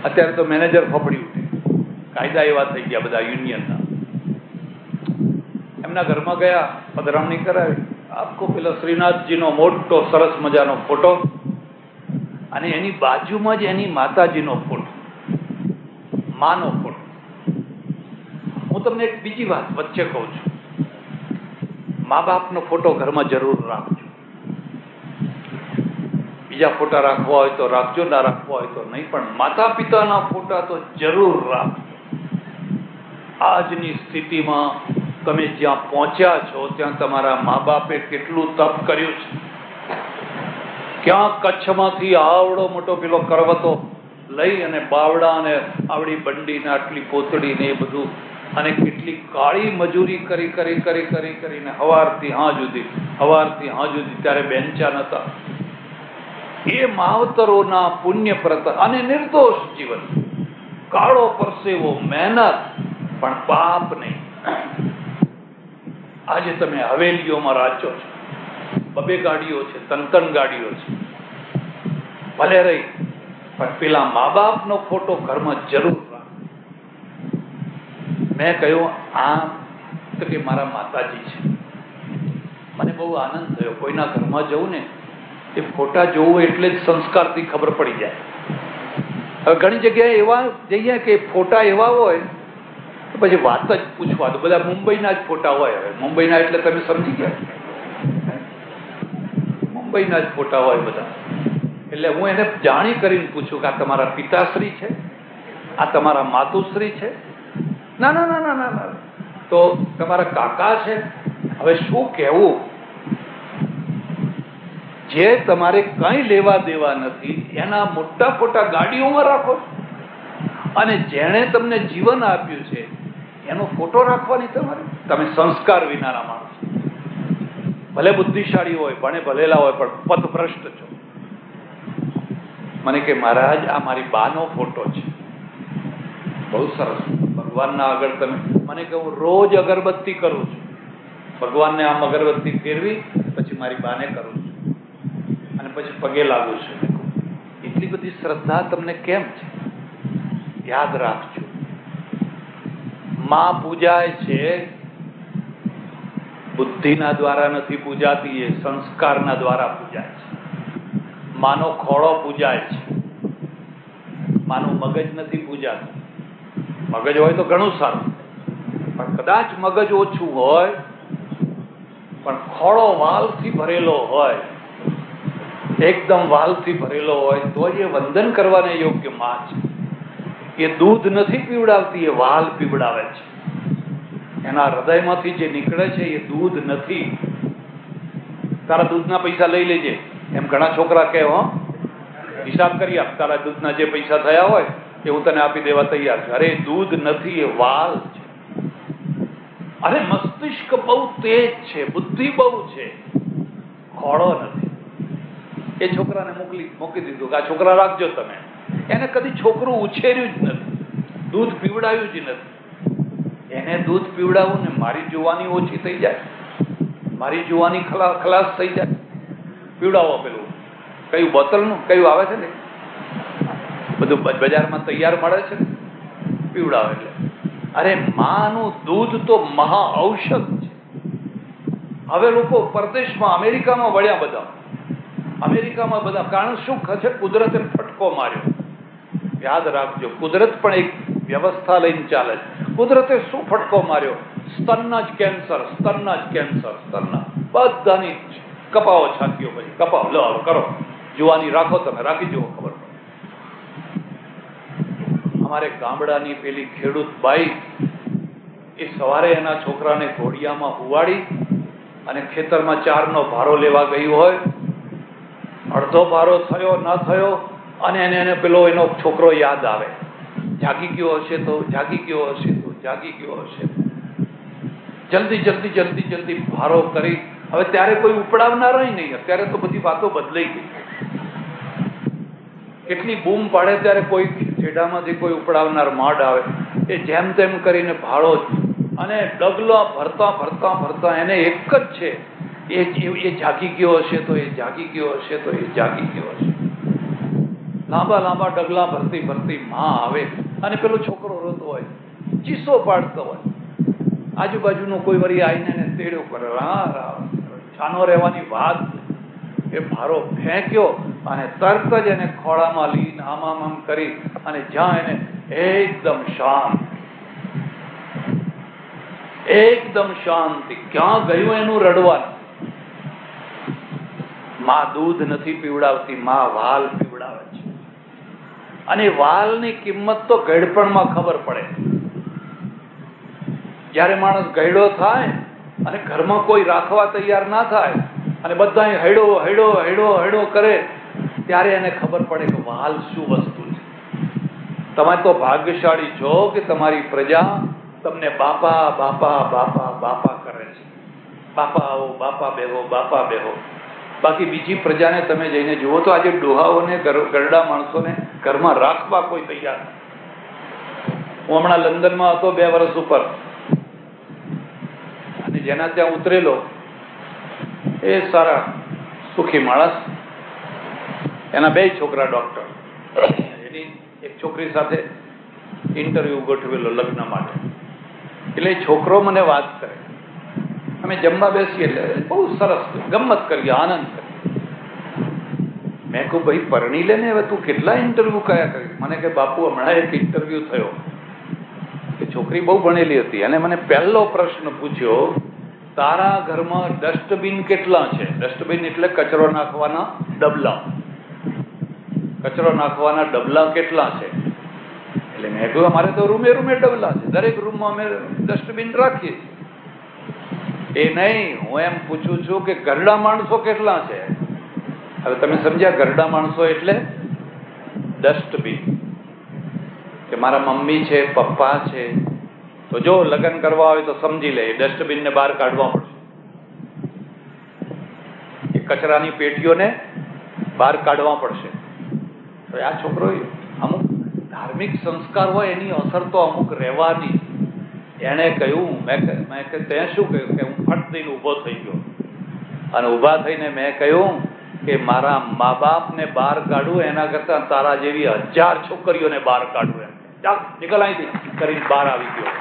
અત્યારે તો મેનેજર ફફડી ઉઠે. કાયદા એવા થઈ ગયા બધા યુનિયનના. એમના ઘરમાં ગયા, પધરામણી કરાવી. આખો પેલો શ્રીનાથજીનો મોટો સરસ મજાનો ફોટો, અને એની બાજુમાં જ એની માતાજીનો ફોટો, માનો ફોટો. હું તમને એક બીજી વાત વચ્ચે કહું છું. મા બાપનો ફોટો ઘરમાં જરૂર રાખજો. બીજા ફોટા રાખવા હોય તો રાખજો, ના રાખવા હોય તો નહીં, પણ માતા પિતાના ફોટા તો જરૂર રાખજો. આજની સ્થિતિમાં તમે જ્યાં પહોંચ્યા છો ત્યાં તમારા મા બાપે કેટલું તપ કર્યું છે. ક્યાં કચ્છમાંથી આવડો મોટો પેલો કરવતો લઈ અને બાવડા અને આવડી બંડીને આટલી પોતડી ને એ બધું, અને કેટલી કાળી મજૂરી કરી કરી કરી કરી કરીને હવારથી હાં સુધી ત્યારે બેન્ચા નતા. એ માવતરોના પુણ્ય પ્રત અને નિર્દોષ જીવન, કાળો પરસેવો, મહેનત, પણ પાપ નહીં. આજે તમે હવેલીઓમાં રાચો છો, બબે ગાડીઓ છે, તન ગાડીઓ છે, ભલે રહી, પણ પેલા મા બાપનો ફોટો ઘરમાં જરૂર રાખ. મેં કહ્યું આ તો કે મારા માતાજી છે. મને બહુ આનંદ થયો. કોઈના ઘરમાં જવું ને એ ફોટા જોવું એટલે જ સંસ્કારથી ખબર પડી જાય. હવે ઘણી જગ્યાએ એવા જઈએ કે ફોટા એવા હોય તો પછી વાત જ પૂછવા દો. બધા મુંબઈના જ ફોટા હોય. હવે મુંબઈના એટલે તમે સમજી ગયા, મુંબઈના જ ફોટા હોય બધા. એટલે હું એને જાણી કરીને પૂછું કે આ તમારા પિતાશ્રી છે, આ તમારા માતુશ્રી છે? ના ના ના ના ના. તો તમારા કાકા છે? હવે શું કહેવું? જે તમારે કંઈ લેવા દેવા નથી એના મોટા મોટા ગાડીઓમાં રાખો, અને જેણે તમને જીવન આપ્યું છે એનો ફોટો રાખવાની તમારે? તમે સંસ્કાર વિનાના માણસ, ભલે બુદ્ધિશાળી હોય, ભણે ભલેલા હોય, પણ પથભ્રષ્ટ છો. મને કે મહારાજ આ મારી બાનો ફોટો છે. બહુ સરસ. ભગવાનના આગળ તમે, મને કે હું રોજ અગરબત્તી કરું છું, ભગવાનને આમ અગરબત્તી ફેરવી પછી મારી બાને કરું છું અને પછી પગે લાગુ છું. એટલી બધી શ્રદ્ધા તમને કેમ છે? યાદ રાખજો. માં પૂજાય છે, બુદ્ધિના દ્વારા નથી પૂજાતી, એ સંસ્કારના દ્વારા પૂજાય છે. માનો ખોળો પૂજાય છે. માનું મગજ નથી પૂજાતું. મગજ હોય તો ઘણું સારું, પણ કદાચ મગજ ઓછું હોય પણ ખોળો વાલથી ભરેલો હોય, એકદમ વાલથી ભરેલો હોય તો એ વંદન કરવાને યોગ્ય માં છે. એ દૂધ નથી પીવડાવતી, એ વાલ પીવડાવે છે. એના હૃદયમાંથી જે નીકળે છે એ દૂધ નથી. તારા દૂધના પૈસા લઈ લેજે એમ ઘણા છોકરા કહે, હો હિસાબ કરી આપ, તારા દૂધના જે પૈસા થયા હોય એ હું તને આપી દેવા તૈયાર છું. અરે દૂધ નથી, એ વાલ છે. અરે મસ્તિષ્ક બહુ તેજ છે, બુદ્ધિ બહુ છે, ખોળો નથી. એ છોકરાને મૂકી દીધું કે આ છોકરા રાખજો તમે. એને કદી છોકરું ઉછેર્યું જ નથી, દૂધ પીવડાવ્યું જ નથી. એને દૂધ પીવડાવું ને મારી જુવાની ઓછી થઈ જાય, મારી જુવાની ખલાસ થઈ જાય. પીવડાવો પેલું કયું બોટલનું કયું આવે છે ને, બધું બજારમાં તૈયાર મળે છે ને, પીવડાવે એટલે. અરે માનું દૂધ તો મહા ઔષધ છે. હવે લોકો પરદેશમાં અમેરિકામાં વળ્યા બધા, અમેરિકામાં બધા. કારણ શું છે? કુદરતે ફટકો માર્યો. યાદ રાખજો, કુદરત પણ એક વ્યવસ્થા લઈને ચાલે છે. કુદરતે શું ફટકો માર્યો? સ્તનના જ કેન્સર, સ્તનના જ કેન્સર, સ્તનના બધાની કપાવો છાતીઓ, પછી કપાવો, લો કરો, જુવાની રાખો, તમે રાખી જુઓ, ખબર પડે. અમારે ગામડાની પેલી ખેડૂત બાઈ, એ સવારે એના છોકરાને ઘોડિયામાં હુવાડી અને ખેતરમાં 4નો ભારો લેવા ગઈ હોય, અડધો ભારો થયો ન થયો, અને એને પેલો એનો છોકરો યાદ આવે, જાગી ગયો હશે તો, જાગી ગયો હશે તો, જાગી ગયો હશે. જલ્દી જલ્દી જલ્દી જલ્દી ભારો કરી. હવે ત્યારે કોઈ ઉપડાવનાર નહીં, અત્યારે તો બધી વાતો બદલાઈ ગઈ. કેટલી બૂમ પાડે ત્યારે કોઈ છેડામાંથી કોઈ ઉપડાવનાર માંડ આવે, એ જેમ તેમ કરીને ભાડો જ. અને ડગલો ભરતા ભરતા ભરતા એને એક જ છે, એ જાગી ગયો હશે તો, એ જાગી ગયો હશે તો, એ જાગી ગયો હશે. લાંબા લાંબા ડગલા ભરતી ભરતી માં આવે અને પેલો છોકરો રોતો હોય, ચીસો પાડતો હોય. આજુબાજુનો કોઈ વળી આવીને એને તેડ્યો કરે, છાનો રહેવાની વાત. એ ભારો ફેંક્યો અને તરત જ એને ખોળામાં લઈને આમ કરી અને જ્યાં એને એકદમ શાંત, એકદમ શાંતિ. ક્યાં ગયું એનું રડવાનું? માં દૂધ નથી પીવડાવતી, માં વાલ પીવડાવે છે. અને વાલની કિંમત તો ગળપણમાં ખબર પડે. જયારે માણસ ગયડો થાય અને ઘરમાં કોઈ રાખવા તૈયાર ના થાય અને બધા હેડો હેડો હેડો હેડો કરે, ત્યારે એને ખબર પડે કે વાલ શું વસ્તુ છે. તમે તો ભાગ્યશાળી છો કે તમારી પ્રજા તમને બાપા બાપા બાપા બાપા કરે છે. બાપા આવો, બાપા બેહો, બાપા બેહો. બાકી બીજી પ્રજાને તમે જઈને જુઓ તો આજે ડોહાઓને, ગરડા માણસોને ઘરમાં રાખવા કોઈ તૈયાર નથી. હું હમણાં લંડનમાં હતો 2 વર્ષ ઉપર, અને જેના ત્યાં ઉતરેલો એ સારા સુખી માણસ, એના 2 છોકરા ડોક્ટર. એની એક છોકરી સાથે ઇન્ટરવ્યુ ગોઠવેલો લગ્ન માટે. એટલે એ છોકરો મને વાત કરે, અમે જમવા બેસીએ એટલે બહુ સરસ ગમત કરીએ, આનંદ કરીએ. મેં કહું ભાઈ પરણી લે ને, હવે તું કેટલા ઇન્ટરવ્યુ કયા કરી? મને કે બાપુ હમણાં એક ઇન્ટરવ્યુ થયો. એ છોકરી બહુ ભણેલી હતી અને મને પહેલો પ્રશ્ન પૂછ્યો, તારા ઘરમાં ડસ્ટબિન કેટલા છે? ડસ્ટબિન એટલે કચરો નાખવાના ડબલા. કચરો નાખવાના ડબલા કેટલા છે? એટલે મેં કહ્યું અમારે તો રૂમે રૂમે ડબલા છે, દરેક રૂમમાં અમે ડસ્ટબિન રાખીએ. એ નહીં, હું એમ પૂછું છું કે ઘરડા માણસો કેટલા છે? હવે તમે સમજ્યા, ઘરડા માણસો એટલે ડસ્ટબિન. કે મારા મમ્મી છે, પપ્પા છે, તો જો લગ્ન કરવા હોય તો સમજી લે, ડસ્ટબિનને બહાર કાઢવા પડશે. એ કચરાની પેટીઓને બહાર કાઢવા પડશે. તો આ છોકરો અમુક ધાર્મિક સંસ્કાર હોય એની અસર તો અમુક રહેવાની. એણે કહ્યું, મેં તે શું કહ્યું કે હું ફટ દઈને ઊભો થઈ ગયો અને ઊભા થઈને મેં કહ્યું કે મારા મા બાપને બહાર કાઢવું એના કરતા તારા જેવી 1000 છોકરીઓને બહાર કાઢવું. એમ ચાલ નીકળ અહીંથી કરીને બહાર આવી ગયો.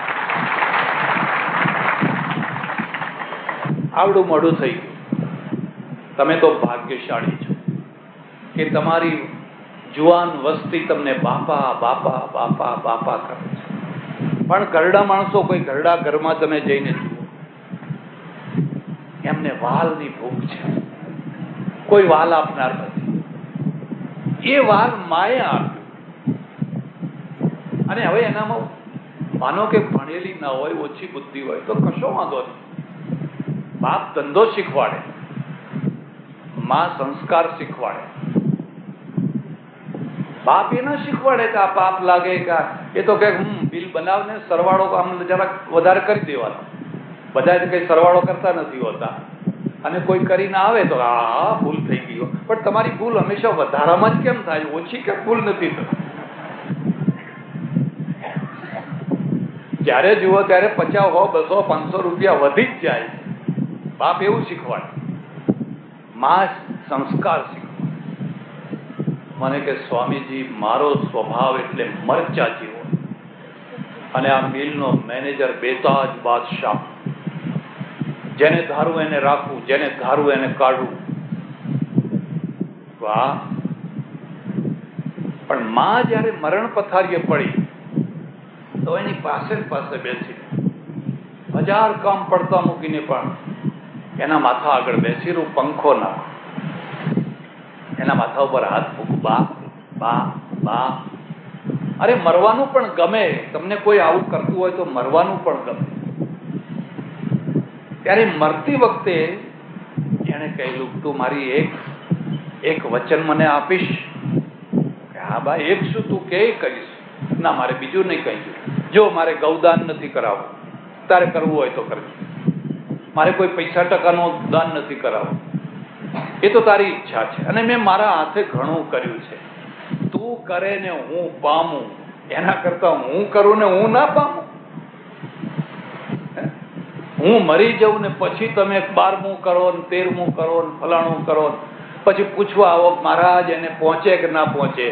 આવડું મોડું થઈ ગયું. તમે તો ભાગ્યશાળી છો કે તમારી જુવાન વસ્તી તમને બાપા બાપા બાપા બાપા કરે છે. પણ ઘરડા માણસો, કોઈ ઘરડા ઘરમાં તમે જઈને જુઓ, એમને વાલની ભૂખ છે, કોઈ વાલ આપનાર નથી. એ વાલ માએ આપ્યું. અને હવે એનામાં માનો કે ભણેલી ના હોય, ઓછી બુદ્ધિ હોય તો કશો વાંધો નહીં. બાપ ધંધો શીખવાડે, માં સંસ્કાર શીખવાડે. બાપ એ ના શીખવાડે કે આ પાપ લાગે કે એ તો કે બિલ બનાવને સરવાળો આમ જરાક વધારે કરી દેવાનો. બધા જ કઈ સરવાળો કરતા નથી હોતા, અને કોઈ કરીને આવે તો આ ભૂલ થઈ ગઈ. પણ તમારી ભૂલ હંમેશા વધારામાં જ કેમ થાય, ઓછી કેમ ભૂલ નથી થતી? જ્યારે જુઓ ત્યારે 50, 100, 200, 500 રૂપિયા વધી જ જાય. બાપ એવું શીખવાડે, માં સંસ્કાર શીખવાડે. મને કે સ્વામીજી, મારો સ્વભાવ એટલે મરચા જેવો, અને આ મિલનો મેનેજર બેતાજ બાદશાહ, જેને ધારું એને રાખવું, જેને ધારું એને કાઢવું. વાહ! પણ માં જયારે મરણ પથારીએ પડી તો એની પાસે બેસી 1000 કામ પડતા મૂકીને પણ એના માથા આગળ બેસી રહું, પંખો નાખો, એના માથા ઉપર હાથ મૂકું, બા બા બા. અરે મરવાનું પણ ગમે. તમને કોઈ આવું કરતું હોય તો મરવાનું પણ ગમે. ત્યારે મરતી વખતે એને કહેલું, તું મારી એક વચન મને આપીશ? હા બા, એક શું, તું કે કહીશ. ના, મારે બીજું નહીં કહ્યું. જો મારે ગૌદાન નથી કરાવવું, તારે કરવું હોય તો કરજો. મારે કોઈ પૈસા ટકાનો દાન નથી કરાવવું, એ તો તારી ઈચ્છા છે. અને મેં મારા હાથે ઘણું કર્યું છે. તું કરે ને હું પામું, એના કરતા હું કરું ને હું ના પામું. હું મરી જઉં ને પછી તમે 12મું કરો ને 13મું કરો ને ફલાણું કરો, પછી પૂછવા આવો મહારાજ એને પહોંચે કે ના પહોંચે.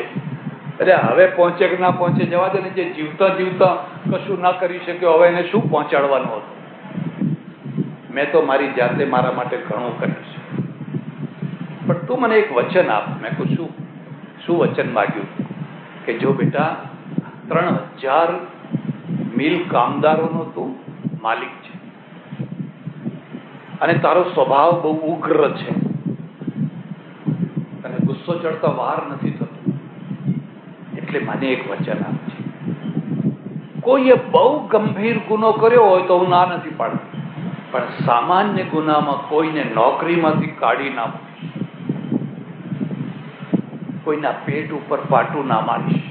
એટલે હવે પહોંચે કે ના પહોંચે જવા દે ને. જે જીવતા જીવતા કશું ના કરી શક્યો, હવે એને શું પહોંચાડવાનું હતું? મેં તો મારી જાતે મારા માટે ઘણું કર્યું છે, પણ તું મને એક વચન આપ. મેં કહું, શું વચન માગ્યું? કે જો બેટા, 3000 મિલ કામદારોનો તું માલિક છે, અને તારો સ્વભાવ બહુ ઉગ્ર છે, તને ગુસ્સો ચડતા વાર નથી થતો, એટલે મને એક વચન આપજે. કોઈએ બહુ ગંભીર ગુનો કર્યો હોય તો હું ના નથી પાડતો, પણ સામાન્ય ગુનામાં કોઈને નોકરીમાંથી કાઢી ના મૂકીશ, કોઈના પેટ ઉપર પાટું ના મારીશ.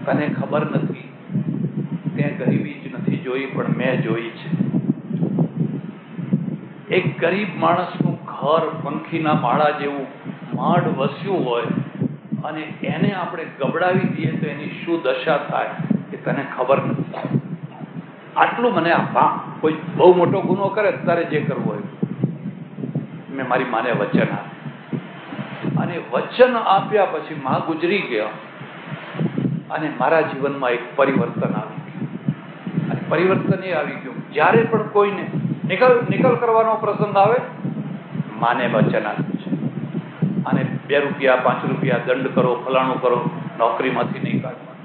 તને ખબર નથી, ત્યાં ગરીબી જ નથી જોઈ, પણ મેં જોઈ છે. એક ગરીબ માણસનું ઘર પંખીના માળા જેવું માંડ વસ્યું હોય, અને એને આપણે ગબડાવી દઈએ તો એની શું દશા થાય એ તને ખબર નથી. આટલું મને આપા. કોઈ બહુ મોટો ગુનો કરે તારે જે કરવું હોય. મેં મારી માને વચન આપ્યું, અને વચન આપ્યા પછી માં ગુજરી ગયા, અને મારા જીવનમાં એક પરિવર્તન આવી ગયું. અને પરિવર્તન એ આવી ગયું, જ્યારે પણ કોઈને નિકલ કરવાનો પ્રસંગ આવે, માને વચન આપ્યું છે, અને 2 રૂપિયા 5 રૂપિયા દંડ કરો, ફલાણું કરો, નોકરીમાંથી નહીં કાઢવા.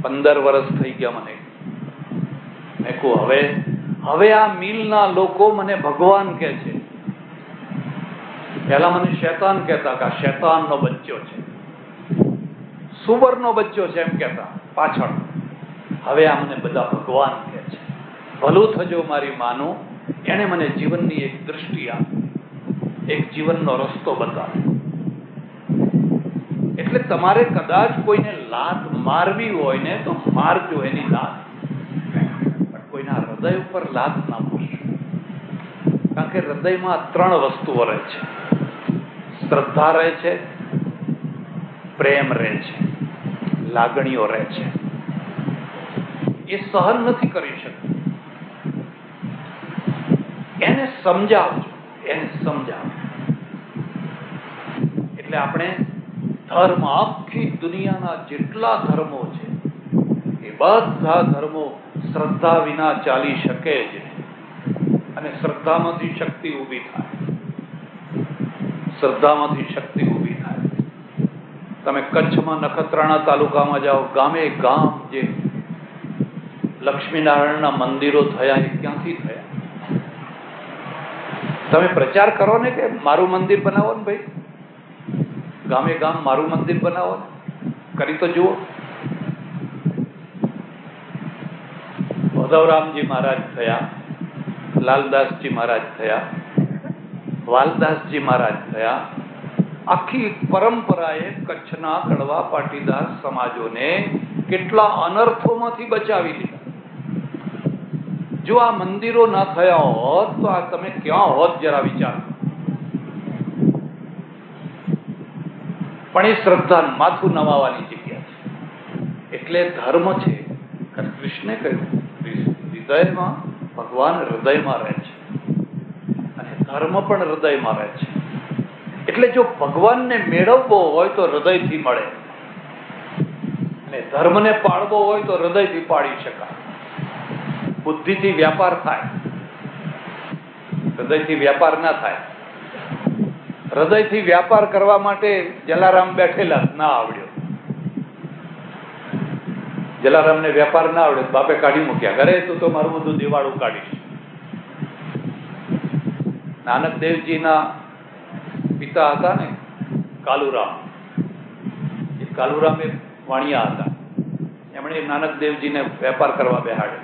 15 વર્ષ થઈ ગયા મને. મેં કહું, હવે આ મિલના લોકો મને ભગવાન કહે છે. પહેલા મને શૈતાન કહેતા કે આ શૈતાનનો બચ્ચો છે, સુવરનો બચ્ચો છે એમ કહેતા પાછળ. હવે આ મને બધા ભગવાન કહે છે. ભલું થજો મારી માનું, એને મને જીવનની એક દૃષ્ટિ આપી, એક જીવનનો રસ્તો બતાવ્યો. એટલે તમારે કદાચ કોઈને લાત મારવી હોય ને તો મારજો એની લાત, પણ કોઈના હૃદય ઉપર લાત ના મારશો. કારણ કે હૃદયમાં 3 વસ્તુઓ રહે છે: શ્રદ્ધા રહે છે, પ્રેમ રહે છે, લાગણીઓ રહે છે. એ સહન નથી કરી શકતી. એને સમજાવજો, એને સમજાવો. એટલે આપણે ધર્મ, આખી દુનિયાના જેટલા ધર્મો છે એ બધા ધર્મો શ્રદ્ધા વિના ચાલી શકે જ, અને શ્રદ્ધામાંથી શક્તિ ઊભી થાય, શ્રદ્ધામાંથી શક્તિ ઊભી થાય. તમે કચ્છમાં નખત્રાણા તાલુકામાં જાઓ, ગામે ગામ જે લક્ષ્મીનારાયણના મંદિરો થયા એ ક્યાંથી થયા? તમે પ્રચાર કરો ને કે મારું મંદિર બનાવો ને ભાઈ, ગામે ગામ મારું મંદિર બનાવો ને, કરી તો જુઓ. ઉદ્ધવરામજી મહારાજ થયા, લાલદાસજી મહારાજ થયા, વાલદાસજી મહારાજ થયા. આખી પરંપરાએ કચ્છના કડવા પાટીદાર સમાજોને કેટલા અનર્થોમાંથી બચાવી લીધા. જો આ મંદિરો ના થયા હોત તો આ તમે ક્યાં હોત જરા વિચાર. પણ એ શ્રદ્ધા માથું નમાવાની જગ્યા છે. એટલે ધર્મ છે, કૃષ્ણે કહ્યું હૃદયમાં, ભગવાન હૃદયમાં રહે છે અને ધર્મ પણ હૃદયમાં રહે છે. એટલે જો ભગવાનને મેળવવો હોય તો હૃદયથી મળે અને ધર્મને પાળવો હોય તો હૃદયથી પાળી શકાય. બુદ્ધિથી વ્યાપાર થાય, હૃદયથી વ્યાપાર ના થાય. હૃદયથી વ્યાપાર કરવા માટે જલારામ બેઠેલા, ના આવડ્યો. જલારામને વેપાર ના આવડે, બાપે કાઢી મૂક્યા, ઘરે તું તો મારું બધું દિવાળું કાઢીશ. નાનક દેવજીના પિતા હતા ને કાલુરામ, એ કાલુરામ એ વાણિયા હતા. એમણે નાનક દેવજીને વેપાર કરવા બેહાડે,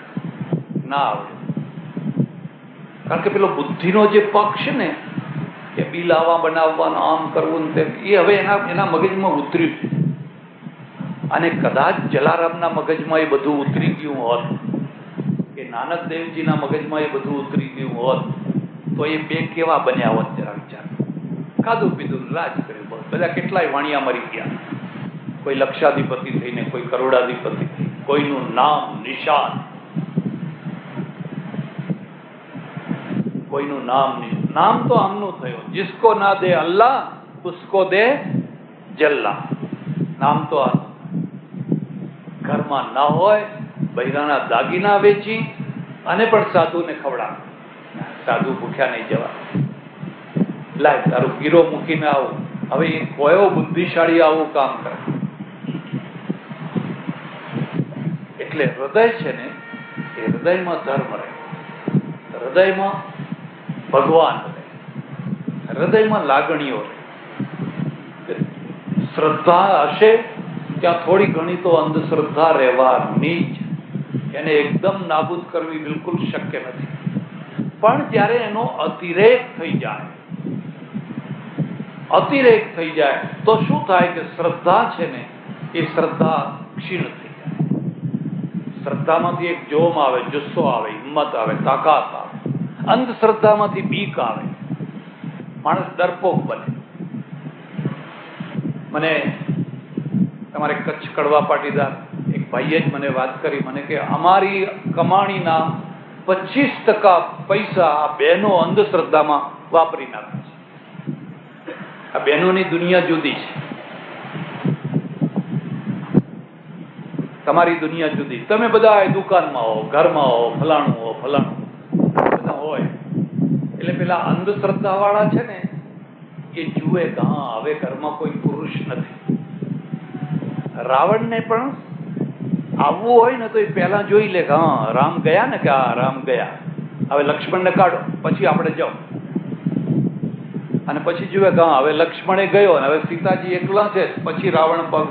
ના આવડે. કારણ કે પેલો બુદ્ધિનો જે પક્ષ ને એ બિલ આવા બનાવવાનું, આમ કરવું ને તેમ, એ હવે એના મગજમાં ઉતર્યું છે. અને કદાચ જલારામના મગજમાં એ બધું ઉતરી ગયું હોત, કે નાનક દેવજીના મગજમાં એ બધું ઉતરી ગયું હોત, તો એ બે કેવા બન્યા હોત જરા વિચાર. ખાધું પીધું રાજ કર્યું હોત. બધા કેટલાય વાણિયા મરી ગયા, કોઈ લક્ષાધિપતિ થઈને, કોઈ કરોડાધિપતિ થઈ, કોઈનું નામ નિશાન, કોઈનું નામ નહીં. નામ તો આમનું થયું, જિસકો ના દે અલ્લાહ ઉસકો દે જલ્લા. નામ તો આ ઘરમાં ના હોય, બૈરાના દાગીના વેચી અને પણ સાધુને ખવડાવે. સાધુ ભૂખ્યા નહીં જવા. લાય તારું ગીરો મૂકીને આવું. હવે એ કયો બુદ્ધિશાળી આવું કામ કરે? એટલે હૃદય છે ને, એ હૃદયમાં ધર્મ રહે, હૃદયમાં ભગવાન રહે, હૃદયમાં લાગણીઓ રહે. શ્રદ્ધા હશે ત્યાં થોડી ઘણી તો અંધશ્રદ્ધા રહેવાની જ. એને એકદમ નાબૂદ કરવી બિલકુલ શક્ય નથી. પણ જ્યારે એનો અતિરેક થઈ જાય, અતિરેક થઈ જાય તો શું થાય કે શ્રદ્ધા છે ને એ શ્રદ્ધા ક્ષીણ થઈ જાય. શ્રદ્ધામાંથી એક જોમ આવે, જુસ્સો આવે, હિંમત આવે, તાકાત આવે. અંધશ્રદ્ધામાંથી બીક આવે, માણસ ડરપોક બને. મને તમારે કચ્છ કડવા પાટીદાર એક ભાઈએ જ મને વાત કરી, મને કે અમારી કમાણીના 25% પૈસા આ બહેનો અંધશ્રદ્ધામાં વાપરી નાખે છે. આ બહેનોની દુનિયા જુદી છે, તમારી દુનિયા જુદી. તમે બધા દુકાનમાં હો, ઘરમાં હો, ફલાણું હો, ફલાણું બધા હોય. એટલે પેલા અંધશ્રદ્ધા વાળા છે ને એ જુએ કે હા હવે ઘરમાં કોઈ પુરુષ નથી. રાવણને પણ આવવું હોય ને તો એ પહેલા જોઈ લે કે હા રામ ગયા ને, કે હા રામ ગયા, હવે લક્ષ્મણને કાઢો, પછી આપણે જાઓ. અને પછી જુએ કે હા હવે લક્ષ્મણે ગયો ને હવે સીતાજી એકલા છે, પછી રાવણ પગ